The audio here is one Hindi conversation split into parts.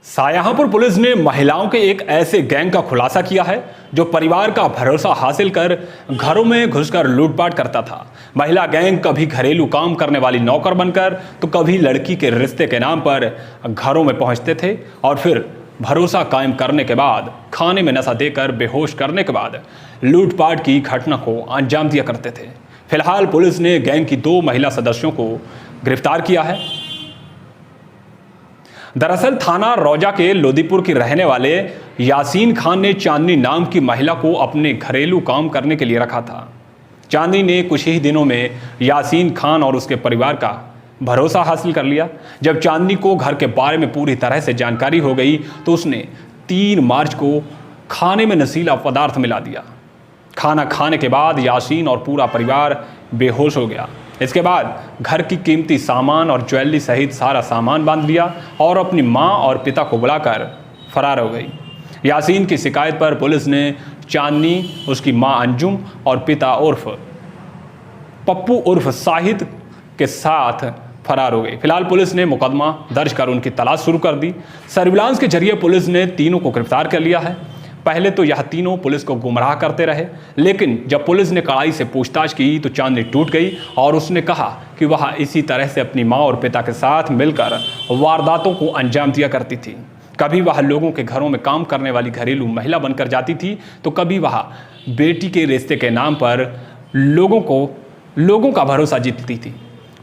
शाहजहांपुर पुलिस ने महिलाओं के एक ऐसे गैंग का खुलासा किया है जो परिवार का भरोसा हासिल कर घरों में घुसकर लूटपाट करता था। महिला गैंग कभी घरेलू काम करने वाली नौकर बनकर तो कभी लड़की के रिश्ते के नाम पर घरों में पहुंचते थे और फिर भरोसा कायम करने के बाद खाने में नशा देकर बेहोश करने के बाद लूटपाट की घटना को अंजाम दिया करते थे। फिलहाल पुलिस ने गैंग की 2 महिला सदस्यों को गिरफ्तार किया है। दरअसल थाना रौजा के लोदीपुर की रहने वाले यासीन खान ने चांदनी नाम की महिला को अपने घरेलू काम करने के लिए रखा था। चांदनी ने कुछ ही दिनों में यासीन खान और उसके परिवार का भरोसा हासिल कर लिया। जब चांदनी को घर के बारे में पूरी तरह से जानकारी हो गई तो उसने 3 मार्च को खाने में नशीला पदार्थ मिला दिया। खाना खाने के बाद यासीन और पूरा परिवार बेहोश हो गया। इसके बाद घर की कीमती सामान और ज्वेलरी सहित सारा सामान बांध लिया और अपनी मां और पिता को बुलाकर फरार हो गई। यासीन की शिकायत पर पुलिस ने चांदनी, उसकी मां अंजुम और पिता उर्फ पप्पू उर्फ शाहिद के साथ फरार हो गई। फिलहाल पुलिस ने मुकदमा दर्ज कर उनकी तलाश शुरू कर दी। सर्विलांस के जरिए पुलिस ने तीनों को गिरफ्तार कर लिया है। पहले तो यह तीनों पुलिस को गुमराह करते रहे, लेकिन जब पुलिस ने कड़ाई से पूछताछ की तो चांदनी टूट गई और उसने कहा कि वह इसी तरह से अपनी मां और पिता के साथ मिलकर वारदातों को अंजाम दिया करती थी। कभी वह लोगों के घरों में काम करने वाली घरेलू महिला बनकर जाती थी तो कभी वह बेटी के रिश्ते के नाम पर लोगों का भरोसा जीतती थी।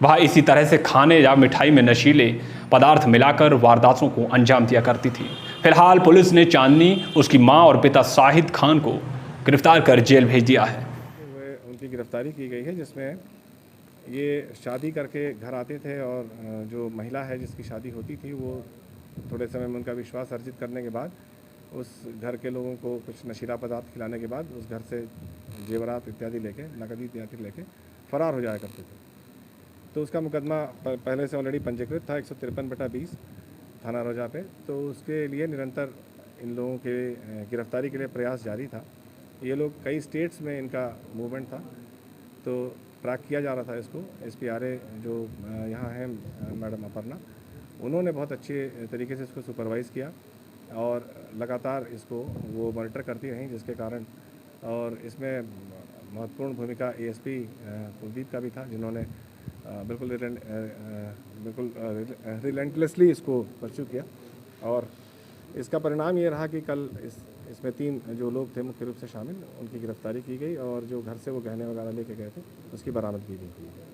वह इसी तरह से खाने या मिठाई में नशीले पदार्थ मिलाकर वारदातों को अंजाम दिया करती थी। फिलहाल पुलिस ने चांदनी, उसकी मां और पिता शाहिद खान को गिरफ्तार कर जेल भेज दिया है। उनकी गिरफ्तारी की गई है, जिसमें ये शादी करके घर आते थे और जो महिला है जिसकी शादी होती थी वो थोड़े समय में उनका विश्वास अर्जित करने के बाद उस घर के लोगों को कुछ नशीला पदार्थ खिलाने के बाद उस घर से जेवरात इत्यादि लेके, नकदी इत्यादि लेके फरार हो जाया करते थे। तो उसका मुकदमा पहले से ऑलरेडी पंजीकृत था 153/20 थाना रौजा पे। तो उसके लिए निरंतर इन लोगों के गिरफ्तारी के लिए प्रयास जारी था। ये लोग कई स्टेट्स में इनका मूवमेंट था, तो ट्रैक किया जा रहा था इसको। SPRA जो यहाँ हैं मैडम अपर्णा, उन्होंने बहुत अच्छे तरीके से इसको सुपरवाइज़ किया और लगातार इसको वो मॉनिटर करती रहीं, जिसके कारण और इसमें महत्वपूर्ण भूमिका ASP कुलदीप का भी था, जिन्होंने बिल्कुल रिलेंटलेसली इसको परस्यू किया। और इसका परिणाम ये रहा कि कल इसमें 3 जो लोग थे मुख्य रूप से शामिल, उनकी गिरफ्तारी की गई और जो घर से वो गहने वगैरह लेके गए थे उसकी बरामदगी भी की गई।